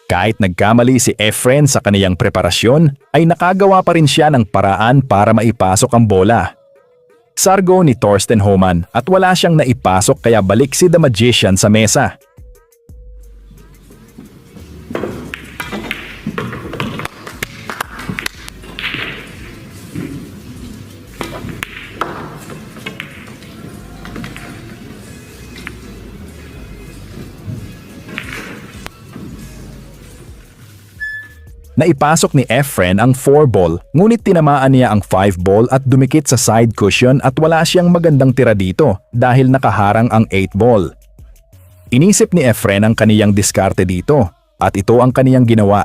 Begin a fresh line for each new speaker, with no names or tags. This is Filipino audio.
Kahit nagkamali si Efren sa kaniyang preparasyon, ay nakagawa pa rin siya ng paraan para maipasok ang bola. Sargo ni Thorsten Homan at wala siyang naipasok kaya balik si The Magician sa mesa. Naipasok ni Efren ang 4 ball, ngunit tinamaan niya ang 5 ball at dumikit sa side cushion at wala siyang magandang tira dito dahil nakaharang ang 8 ball. Inisip ni Efren ang kaniyang diskarte dito at ito ang kaniyang ginawa.